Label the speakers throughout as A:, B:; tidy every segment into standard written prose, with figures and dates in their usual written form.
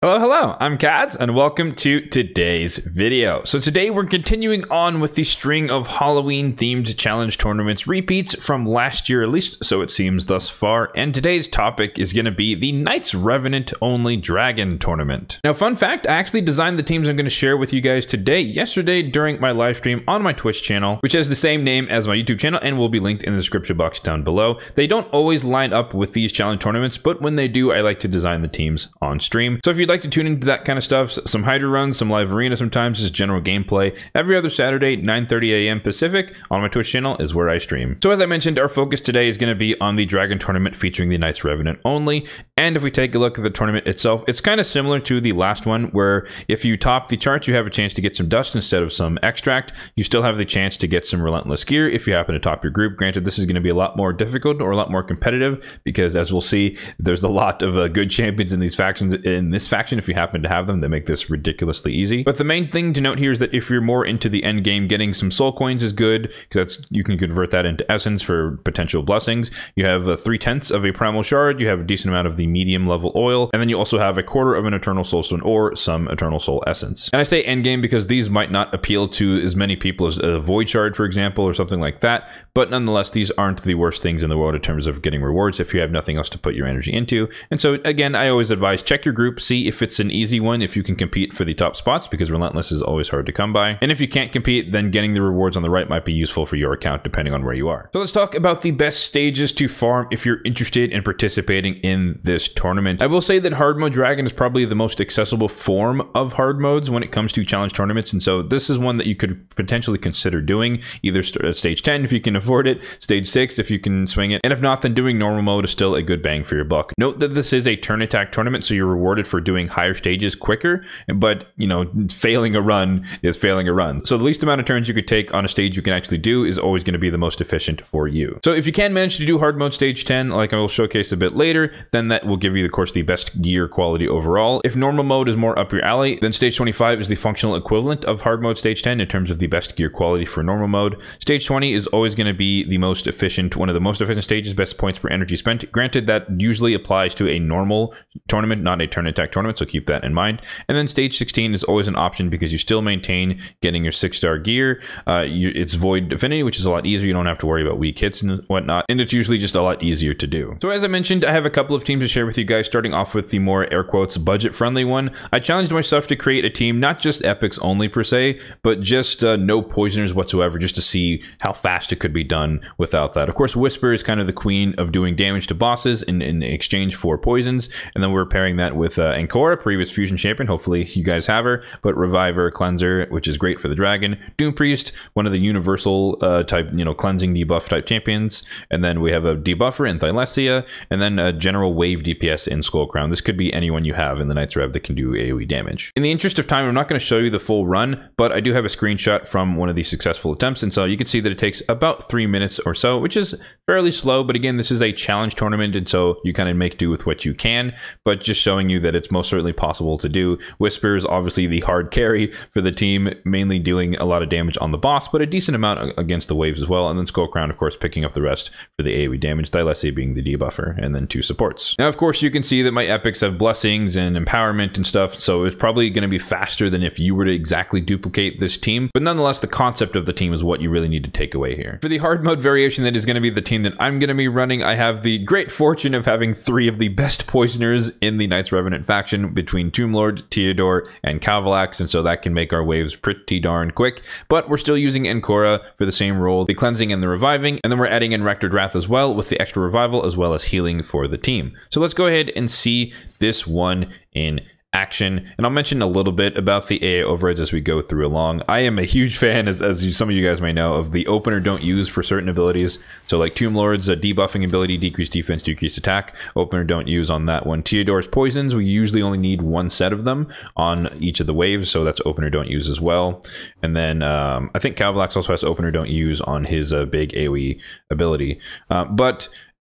A: Hello, I'm Kads, and welcome to today's video. So today we're continuing on with the string of Halloween-themed challenge tournaments repeats from last year, at least so it seems thus far, and today's topic is going to be the Knights Revenant Only Dragon Tournament. Now, fun fact, I actually designed the teams I'm going to share with you guys today, yesterday during my live stream on my Twitch channel, which has the same name as my YouTube channel and will be linked in the description box down below. They don't always line up with these challenge tournaments, but when they do, I like to design the teams on stream. So if you'd like to tune into that kind of stuff, some Hydra runs, some live arena sometimes, just general gameplay, every other Saturday, 9:30 a.m. Pacific on my Twitch channel is where I stream. So as I mentioned, our focus today is going to be on the Dragon Tournament featuring the Knights Revenant Only. And if we take a look at the tournament itself, it's kind of similar to the last one, where if you top the charts, you have a chance to get some dust instead of some extract. You still have the chance to get some relentless gear if you happen to top your group. Granted, this is going to be a lot more difficult or a lot more competitive because, as we'll see, there's a lot of good champions in these factions. In this faction, if you happen to have them, they make this ridiculously easy. But the main thing to note here is that if you're more into the end game, getting some soul coins is good because you can convert that into essence for potential blessings. You have 3/10 of a primal shard. You have a decent amount of the medium level oil, and then you also have a quarter of an eternal soulstone or some eternal soul essence. And I say end game because these might not appeal to as many people as a void shard, for example, or something like that. But nonetheless, these aren't the worst things in the world in terms of getting rewards if you have nothing else to put your energy into. And so again, I always advise check your group, see if it's an easy one, if you can compete for the top spots, because relentless is always hard to come by. And if you can't compete, then getting the rewards on the right might be useful for your account depending on where you are. So let's talk about the best stages to farm if you're interested in participating in this tournament. I will say that hard mode dragon is probably the most accessible form of hard modes when it comes to challenge tournaments, and so this is one that you could potentially consider doing, either stage 10 if you can afford it, stage 6 if you can swing it, and if not, then doing normal mode is still a good bang for your buck. Note that this is a turn attack tournament, so you're rewarded for doing higher stages quicker, but you know, failing a run is failing a run. So the least amount of turns you could take on a stage you can actually do is always going to be the most efficient for you. So if you can manage to do hard mode stage 10, like I will showcase a bit later, then that will give you, of course, the best gear quality overall. If normal mode is more up your alley, then stage 25 is the functional equivalent of hard mode stage 10 in terms of the best gear quality for normal mode. Stage 20 is always going to be the most efficient, one of the most efficient stages, best points per energy spent. Granted, that usually applies to a normal tournament, not a turn attack tournament, so keep that in mind. And then stage 16 is always an option because you still maintain getting your 6-star gear. It's void affinity, which is a lot easier. You don't have to worry about weak hits and whatnot, and it's usually just a lot easier to do. So as I mentioned, I have a couple of teams to share with you guys, starting off with the more air quotes budget-friendly one. I challenged myself to create a team, not just epics only per se, but just no poisoners whatsoever, just to see how fast it could be done without that. Of course, Whisper is kind of the queen of doing damage to bosses in exchange for poisons, and then we're pairing that with Ancora, previous fusion champion. Hopefully you guys have her, but Reviver, Cleanser, which is great for the dragon. Doom Priest, one of the universal type, cleansing debuff type champions, and then we have a debuffer in Thylesia, and then a general wave DPS in Skullcrown. This could be anyone you have in the Knights Rev that can do AoE damage. In the interest of time, I'm not going to show you the full run, but I do have a screenshot from one of these successful attempts, and so you can see that it takes about 3 minutes or so, which is fairly slow, but again, this is a challenge tournament, and so you kind of make do with what you can, but just showing you that it's most certainly possible to do. Whisper is obviously the hard carry for the team, mainly doing a lot of damage on the boss, but a decent amount against the waves as well, and then Skullcrown, of course, picking up the rest for the AoE damage, Thylesia being the debuffer, and then 2 supports. Now, of course, you can see that my epics have blessings and empowerment and stuff, so it's probably going to be faster than if you were to exactly duplicate this team, but nonetheless, the concept of the team is what you really need to take away here. For the hard mode variation that is going to be the team that I'm going to be running, I have the great fortune of having 3 of the best poisoners in the Knights Revenant faction between Tombelord, Theodore, and Cavalax, and so that can make our waves pretty darn quick, but we're still using Ancora for the same role, the cleansing and the reviving, and then we're adding in Rectored Wrath as well with the extra revival as well as healing for the team. So let's go ahead and see this one in action, and I'll mention a little bit about the AA overrides as we go through along. I am a huge fan, as some of you guys may know, of the open or don't use for certain abilities. So like Tomb Lord's debuffing ability, decrease defense, decrease attack, open or don't use on that one. Theodore's poisons, we usually only need 1 set of them on each of the waves, so that's open or don't use as well. And then I think Cavalax also has open or don't use on his big AoE ability.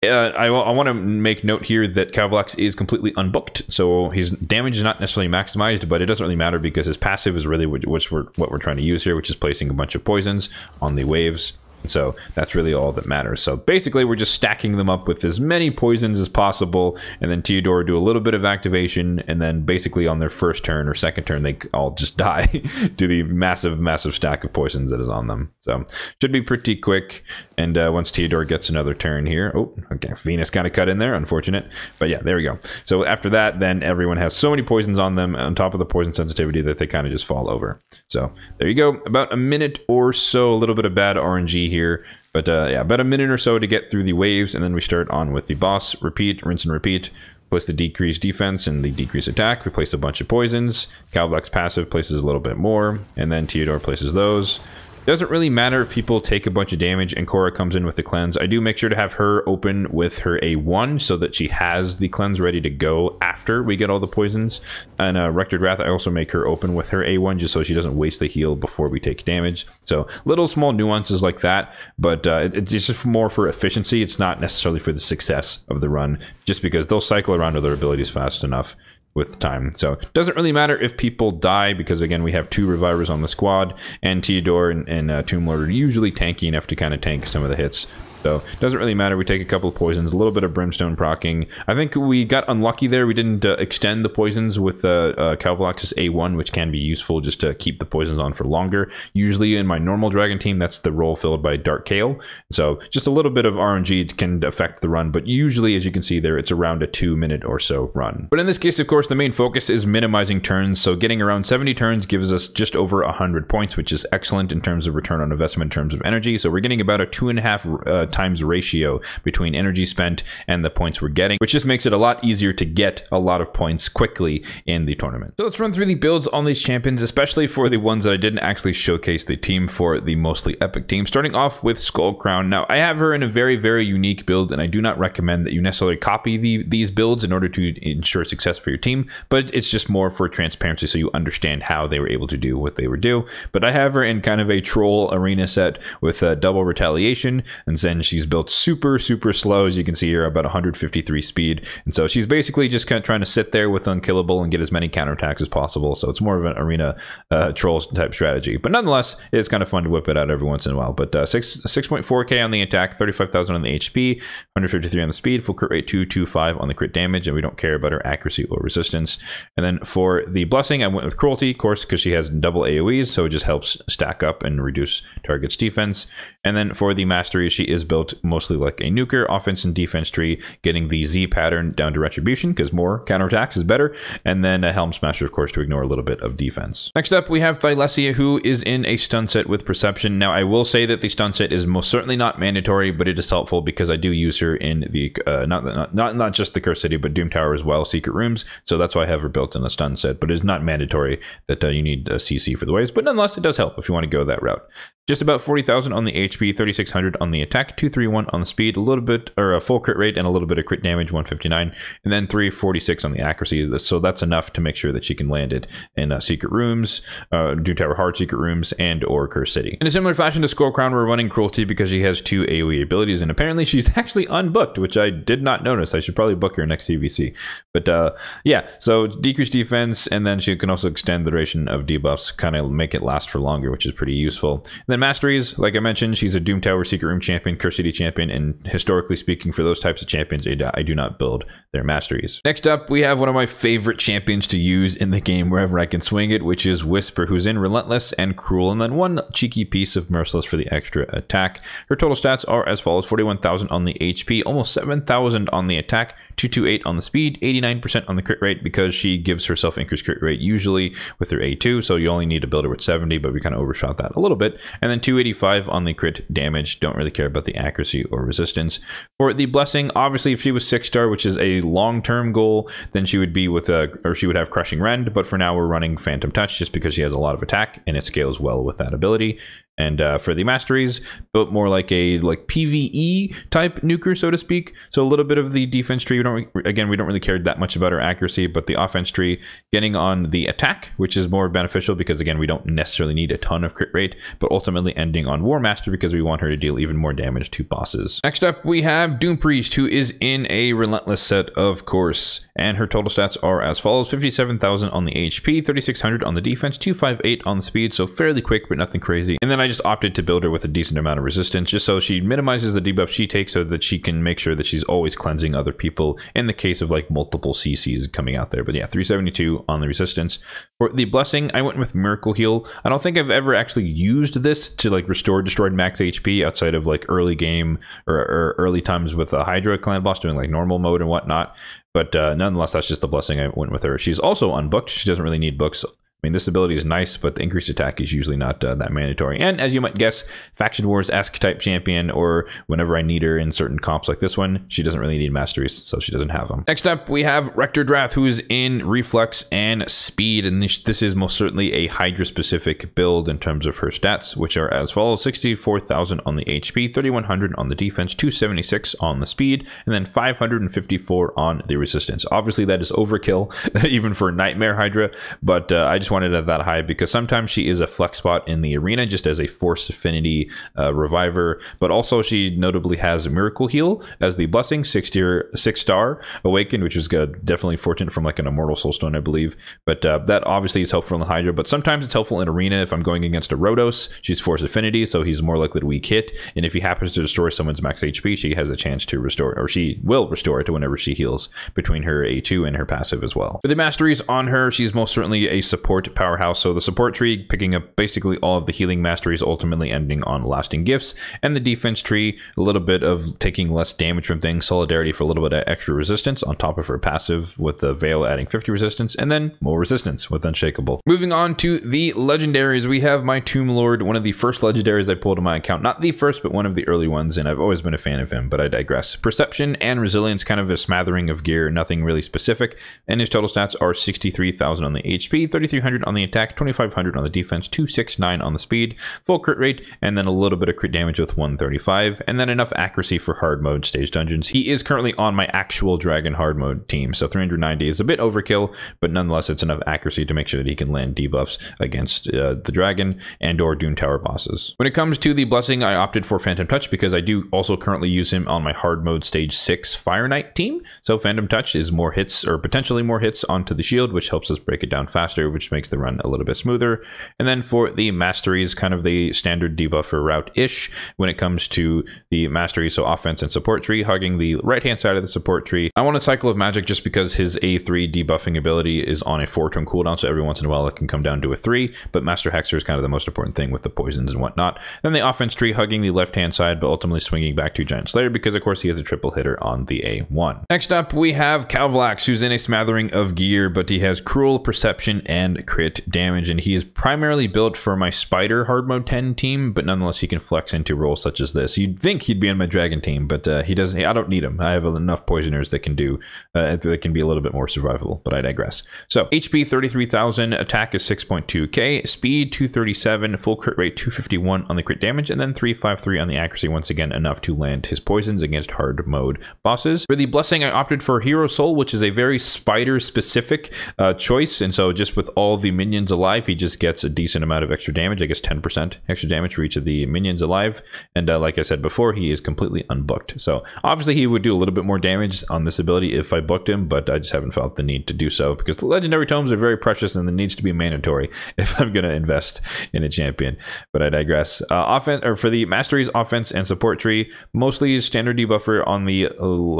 A: I want to make note here that Cavalax is completely unbooked, so his damage is not necessarily maximized, but it doesn't really matter because his passive is really what we're trying to use here, which is placing a bunch of poisons on the waves. So that's really all that matters. So basically we're just stacking them up with as many poisons as possible, and then Theodora do a little bit of activation, and then basically on their first turn or second turn they all just die to the massive stack of poisons that is on them. So should be pretty quick. And once Theodora gets another turn here, oh okay, Venus kind of cut in there, unfortunate, but yeah, there we go. So after that, then everyone has so many poisons on them on top of the poison sensitivity that they kind of just fall over. So there you go, about a minute or so, a little bit of bad RNG here, but yeah, about a minute or so to get through the waves, and then we start on with the boss. Repeat, rinse and repeat. Place the decreased defense and the decreased attack. We place a bunch of poisons. Calvlax passive places a little bit more, and then Theodora places those. Doesn't really matter if people take a bunch of damage and Cora comes in with the cleanse. I do make sure to have her open with her A1 so that she has the cleanse ready to go after we get all the poisons. And Rectored Wrath, I also make her open with her A1 just so she doesn't waste the heal before we take damage. So little small nuances like that, but it's just more for efficiency. It's not necessarily for the success of the run, just because they'll cycle around to their abilities fast enough with time. So it doesn't really matter if people die, because again we have 2 revivers on the squad, and Theodora and Tomb Lord are usually tanky enough to kind of tank some of the hits. So it doesn't really matter. We take a couple of poisons, a little bit of brimstone procking. I think we got unlucky there. We didn't extend the poisons with Calvlax's A1, which can be useful just to keep the poisons on for longer. Usually in my normal dragon team, that's the role filled by Dark Kale. So just a little bit of RNG can affect the run, but usually, as you can see there, it's around a 2-minute or so run. But in this case, of course, the main focus is minimizing turns. So getting around 70 turns gives us just over 100 points, which is excellent in terms of return on investment in terms of energy. So we're getting about a 2.5 times ratio between energy spent and the points we're getting, which just makes it a lot easier to get a lot of points quickly in the tournament. So let's run through the builds on these champions, especially for the ones that I didn't actually showcase the team for, the mostly epic team. Starting off with Skull Crown. Now I have her in a very unique build, and I do not recommend that you necessarily copy these builds in order to ensure success for your team, but it's just more for transparency so you understand how they were able to do what they were do. But I have her in kind of a troll arena set with double retaliation, and then she's built super slow, as you can see here, about 153 speed, and so she's basically just kind of trying to sit there with unkillable and get as many counterattacks as possible. So it's more of an arena troll type strategy, but nonetheless it's kind of fun to whip it out every once in a while. But 6.4k on the attack, 35,000 on the HP, 153 on the speed, full crit rate 225 on the crit damage, and we don't care about her accuracy or resistance. And then for the blessing, I went with cruelty, of course, because she has double AoEs, so it just helps stack up and reduce target's defense. And then for the mastery, she is built mostly like a nuker, offense and defense tree, getting the Z pattern down to retribution because more counterattacks is better, and then a Helm Smasher, of course, to ignore a little bit of defense. Next up, we have Thylesia, who is in a stun set with perception. Now, I will say that the stun set is most certainly not mandatory, but it is helpful because I do use her in the not just the Cursed City, but Doom Tower as well, secret rooms. So that's why I have her built in a stun set, but it's not mandatory that you need a CC for the waves. But nonetheless, it does help if you want to go that route. Just about 40,000 on the HP, 3,600 on the attack, 231 on the speed, a little bit, or a full crit rate and a little bit of crit damage, 159, and then 346 on the accuracy. So that's enough to make sure that she can land it in secret rooms, Doom Tower hard secret rooms, and or Cursed City. In a similar fashion to Skull Crown, we're running cruelty because she has 2 AoE abilities, and apparently she's actually unbooked, which I did not notice. I should probably book her next CVC. But yeah, so decreased defense, and then she can also extend the duration of debuffs, kind of make it last for longer, which is pretty useful. And then masteries, like I mentioned, she's a Doom Tower secret room champion, Cursed City champion, and historically speaking, for those types of champions, I do not build their masteries. Next up, we have one of my favorite champions to use in the game wherever I can swing it, which is Whisper, who's in Relentless and Cruel, and then one cheeky piece of Merciless for the extra attack. Her total stats are as follows: 41,000 on the HP, almost 7,000 on the attack, 228 on the speed, 89% on the crit rate, because she gives herself increased crit rate usually with her A2, so you only need to build her with 70, but we kind of overshot that a little bit. And then 285 on the crit damage. Don't really care about the accuracy or resistance. For the blessing, obviously if she was 6-star, which is a long-term goal, then she would be with she would have Crushing Rend, but for now we're running Phantom Touch just because she has a lot of attack and it scales well with that ability. And for the masteries, built more like a PvE type nuker, so to speak. So a little bit of the defense tree. We don't really care that much about our accuracy, but the offense tree getting on the attack, which is more beneficial because again, we don't necessarily need a ton of crit rate, but ultimately ending on War Master because we want her to deal even more damage to bosses. Next up, we have Doom Priest, who is in a Relentless set, of course, and her total stats are as follows: 57,000 on the HP, 3,600 on the defense, 258 on the speed, so fairly quick, but nothing crazy. And then I I just opted to build her with a decent amount of resistance, just so she minimizes the debuff she takes so that she can make sure that she's always cleansing other people in the case of like multiple CCs coming out there. But yeah, 372 on the resistance. For the blessing, I went with Miracle Heal. I don't think I've ever actually used this to like restore destroyed max HP outside of like early game or early times with a Hydra clan boss doing like normal mode and whatnot. But nonetheless, that's just the blessing I went with her. She's also unbooked. She doesn't really need books. I mean, this ability is nice, but the increased attack is usually not that mandatory. And as you might guess, Faction Wars-esque type champion, or whenever I need her in certain comps like this one, she doesn't really need masteries, so she doesn't have them. Next up, we have Rector Drath, who is in Reflex and Speed, and this is most certainly a Hydra-specific build in terms of her stats, which are as follows: 64,000 on the HP, 3,100 on the defense, 276 on the speed, and then 554 on the resistance. Obviously, that is overkill, even for Nightmare Hydra, but I just wanted it that high because sometimes she is a flex spot in the arena just as a force affinity reviver, but also she notably has Miracle Heal as the blessing, 6-star awakened, which is definitely fortunate from like an Immortal Soulstone, I believe. But that obviously is helpful in Hydra, but sometimes it's helpful in arena if I'm going against a Rhodos. She's force affinity, so he's more likely to weak hit, and if he happens to destroy someone's max HP, she has a chance to restore, or she will restore it to whenever she heals between her A2 and her passive as well. For the masteries on her, she's most certainly a support powerhouse, so the support tree picking up basically all of the healing masteries, ultimately ending on lasting gifts, and the defense tree a little bit of taking less damage from things, solidarity for a little bit of extra resistance on top of her passive, with the veil adding 50 resistance, and then more resistance with unshakable. Moving on to the legendaries, we have my Tomb Lord, one of the first legendaries I pulled on my account, not the first but one of the early ones, and I've always been a fan of him, but I digress. Perception and resilience, kind of a smattering of gear, nothing really specific, and his total stats are 63,000 on the HP, 3,300 on the attack, 2,500 on the defense, 269 on the speed, full crit rate, and then a little bit of crit damage with 135, and then enough accuracy for hard mode stage dungeons. He is currently on my actual Dragon hard mode team, so 390 is a bit overkill, but nonetheless it's enough accuracy to make sure that he can land debuffs against the Dragon and or Doom Tower bosses. When it comes to the blessing, I opted for Phantom Touch because I do also currently use him on my hard mode stage 6 Fire Knight team, so Phantom Touch is more hits, or potentially more hits onto the shield, which helps us break it down faster, which makes the run a little bit smoother. And then for the masteries, kind of the standard debuffer route-ish when it comes to the mastery, so offense and support tree, hugging the right-hand side of the support tree. I want a Cycle of Magic just because his A3 debuffing ability is on a 4-turn cooldown, so every once in a while it can come down to a 3, but Master Hexer is kind of the most important thing with the poisons and whatnot. Then the offense tree, hugging the left-hand side, but ultimately swinging back to Giant Slayer because, of course, he has a triple hitter on the A1. Next up, we have Calvlax, who's in a smattering of gear, but he has Cruel, Perception, and Crit damage, and he is primarily built for my Spider hard mode 10 team, but nonetheless he can flex into roles such as this. You'd think he'd be on my Dragon team, but he doesn't. I don't need him. I have enough poisoners that can do that can be a little bit more survivable, but I digress. So HP 33,000, attack is 6.2k, speed 237, full crit rate 251 on the crit damage, and then 353 on the accuracy, once again enough to land his poisons against hard mode bosses. For the blessing, I opted for Hero Soul, which is a very Spider specific choice, and so just with all the minions alive, he just gets a decent amount of extra damage. I guess 10% extra damage for each of the minions alive, and like I said before, he is completely unbooked, so obviously he would do a little bit more damage on this ability if I booked him, but I just haven't felt the need to do so because the legendary tomes are very precious and it needs to be mandatory if I'm going to invest in a champion, but I digress. Offense, or for the masteries, offense and support tree, mostly standard debuffer on the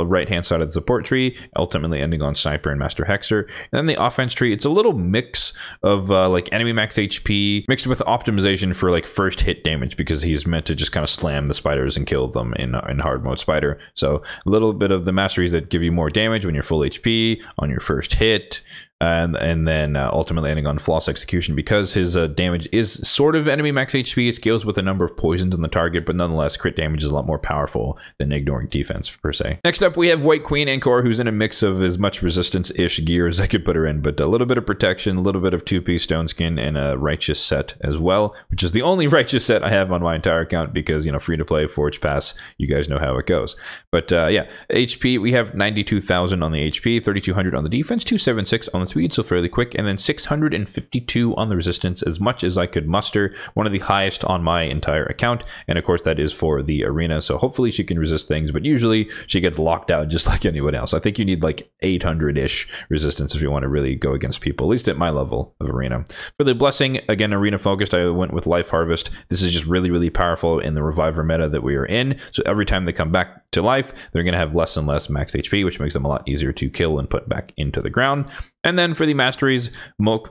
A: right hand side of the support tree, ultimately ending on Sniper and Master Hexer. And then the offense tree, it's a little mix of like enemy max HP mixed with optimization for like first hit damage, because he's meant to just kind of slam the spiders and kill them in hard mode Spider. So a little bit of the masteries that give you more damage when you're full HP on your first hit, and then ultimately ending on Flawless Execution because his damage is sort of enemy max HP. It scales with the number of poisons on the target, but nonetheless crit damage is a lot more powerful than ignoring defense per se. Next up, we have White Queen Ankor, who's in a mix of as much resistance-ish gear as I could put her in, but a little bit of protection, a little bit of 2P stone skin, and a righteous set as well, which is the only righteous set I have on my entire account because, you know, free to play, Forge Pass, you guys know how it goes. But yeah, HP, we have 92,000 on the HP, 3,200 on the defense, 276 on the speed, so fairly quick, and then 652 on the resistance, as much as I could muster, one of the highest on my entire account. And of course that is for the arena, so hopefully she can resist things, but usually she gets locked out just like anyone else. I think you need like 800-ish resistance if you want to really go against people, at least at my level of arena. For the blessing, again, arena focused, I went with Life Harvest. This is just really, really powerful in the reviver meta that we are in, so every time they come back to life, they're going to have less and less max HP, which makes them a lot easier to kill and put back into the ground. And then for the masteries,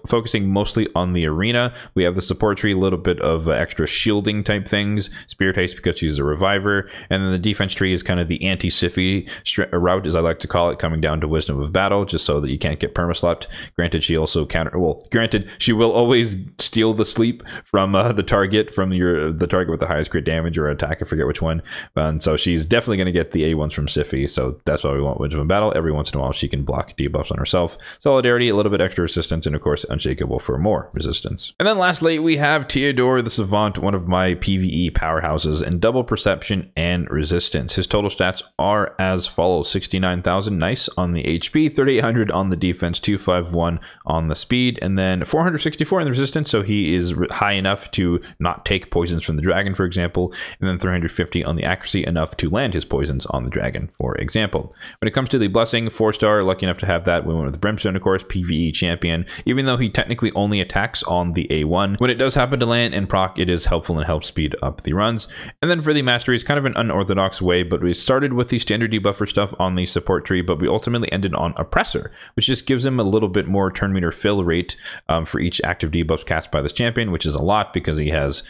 A: focusing mostly on the arena, we have the support tree, a little bit of extra shielding type things, Spirit Haste because she's a reviver, and then the defense tree is kind of the anti-Siphi route, as I like to call it, coming down to Wisdom of Battle, just so that you can't get permaslept. Granted, she also granted, she will always steal the sleep from the target, the target with the highest crit damage or attack, I forget which one, and so she's definitely going to get the A1s from Siphi, so that's why we want Wisdom of Battle. Every once in a while, she can block debuffs on herself. Solidarity, a little bit extra resistance, and of course Unshakable for more resistance. And then lastly, we have Theodore the Savant, one of my PvE powerhouses, and double perception and resistance. His total stats are as follows: 69,000 nice on the HP, 3,800 on the defense, 251 on the speed, and then 464 in the resistance, so he is high enough to not take poisons from the dragon, for example, and then 350 on the accuracy, enough to land his poisons on the dragon, for example. When it comes to the blessing, 4-star, lucky enough to have that. We went with the Brimstone, of course, PvE champion, even though he technically only attacks on the A1. When it does happen to land and proc, it is helpful and helps speed up the runs. And then for the masteries, kind of an unorthodox way, but we started with the standard debuffer stuff on the support tree, but we ultimately ended on Oppressor, which just gives him a little bit more turn meter fill rate for each active debuff cast by this champion, which is a lot because he has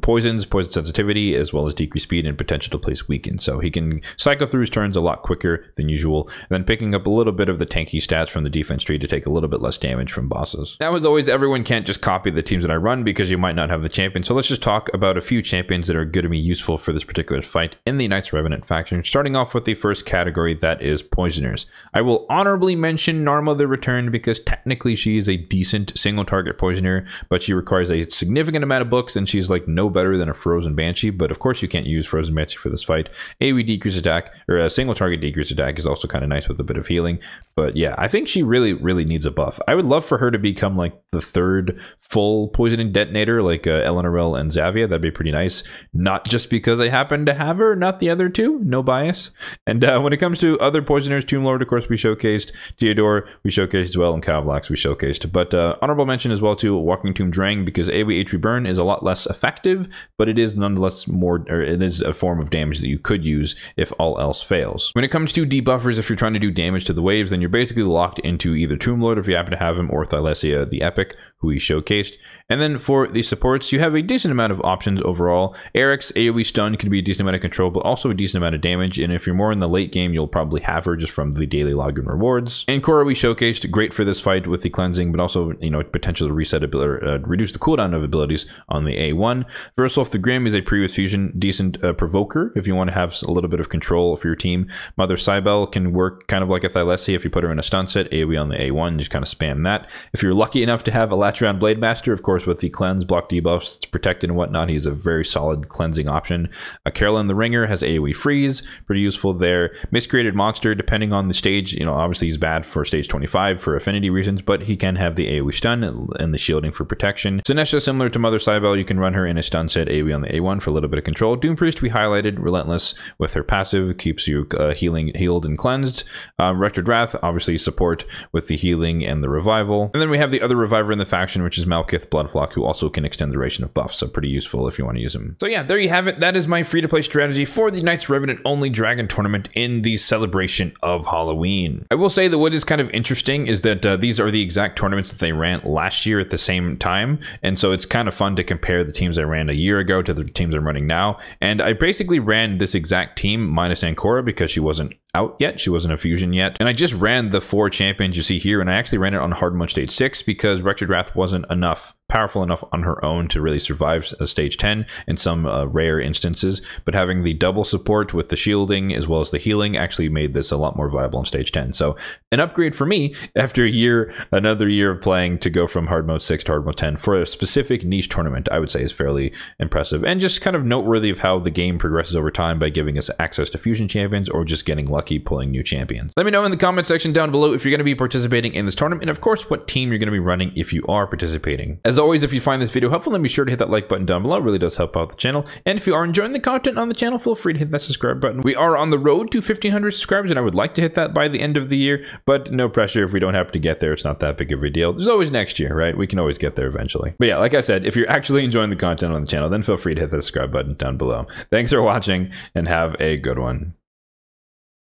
A: poison sensitivity, as well as decreased speed and potential to place weaken. So he can cycle through his turns a lot quicker than usual, and then picking up a little bit of the tanky stats from the defense tree to take a little bit less damage from bosses. Now, as always, everyone can't just copy the teams that I run because you might not have the champion, so let's just talk about a few champions that are going to be useful for this particular fight in the Knights Revenant faction, starting off with the first category, that is Poisoners. I will honorably mention Narma the Returned because technically she is a decent single target poisoner, but she requires a significant amount of books, and she's like no better than a Frozen Banshee, but of course you can't use Frozen Banshee for this fight. AoE decrease attack, or a single target decrease attack, is also kind of nice with a bit of healing, but yeah, I think she really needs a buff. I would love for her to become like the third full poisoning detonator, like Eleanorel and Xavia. That'd be pretty nice, not just because I happen to have her, not the other two, no bias. And when it comes to other poisoners, Tomb Lord, of course, we showcased, Theodore we showcased as well, and Kavlax we showcased, but honorable mention as well to Walking Tomb Drang, because AoE H3 burn is a lot less effective, but it is nonetheless it is a form of damage that you could use if all else fails. When it comes to debuffers, if you're trying to do damage to the waves, then you're basically locked into either Tomb Lord if you happen to have him, or Thylesia the Epic, who we showcased. And then for the supports, you have a decent amount of options overall. Eric's AoE stun can be a decent amount of control, but also a decent amount of damage, and if you're more in the late game, you'll probably have her just from the daily login rewards. And Korra we showcased, great for this fight with the cleansing, but also, you know, potential to reset reduce the cooldown of abilities on the A1. Versal the Grim is a previous fusion, decent provoker if you want to have a little bit of control for your team. Mother Cybele can work kind of like a Thylesia if you put her in a stun set, AoE on the A1, just kind of spam that. If you're lucky enough to have a Latron Blade Master, of course, with the cleanse, block debuffs, it's protected and whatnot, he's a very solid cleansing option. Carolyn the Ringer has AoE freeze, pretty useful there. Miscreated Monster, depending on the stage, you know, obviously he's bad for stage 25 for affinity reasons, but he can have the AoE stun and the shielding for protection. Sinesha, similar to Mother Cybele, you can run her in a stun set, AoE on the A1 for a little bit of control. Doom Priest we highlighted, relentless with her passive, keeps you healed and cleansed. Rectored Wrath, obviously support with the healing and the revival. And then we have the other reviver in the faction, which is Malkith Bloodflock, who also can extend the duration of buffs, so pretty useful if you want to use him. So yeah, there you have it. That is my free-to-play strategy for the Knights Revenant Only Dragon Tournament in the celebration of Halloween. I will say that what is kind of interesting is that these are the exact tournaments that they ran last year at the same time, and so it's kind of fun to compare the teams I ran a year ago to the teams I'm running now. And I basically ran this exact team minus Ancora because she wasn't out yet, she wasn't a fusion yet, and I just ran the 4 champions you see here, and I actually ran it on hard mode stage 6 because Rectored Wrath wasn't enough powerful enough on her own to really survive a stage 10 in some rare instances, but having the double support with the shielding as well as the healing actually made this a lot more viable in stage 10. So an upgrade for me after another year of playing, to go from hard mode 6 to hard mode 10 for a specific niche tournament, I would say is fairly impressive, and just kind of noteworthy of how the game progresses over time by giving us access to fusion champions or just getting lucky pulling new champions. Let me know in the comment section down below if you're going to be participating in this tournament, and of course what team you're going to be running if you are participating. As always, if you find this video helpful, then be sure to hit that like button down below. It really does help out the channel. And if you are enjoying the content on the channel, feel free to hit that subscribe button. We are on the road to 1,500 subscribers, and I would like to hit that by the end of the year, but no pressure. If we don't happen to get there, it's not that big of a deal. There's always next year, right? We can always get there eventually. But yeah, like I said, if you're actually enjoying the content on the channel, then feel free to hit the subscribe button down below. Thanks for watching, and have a good one.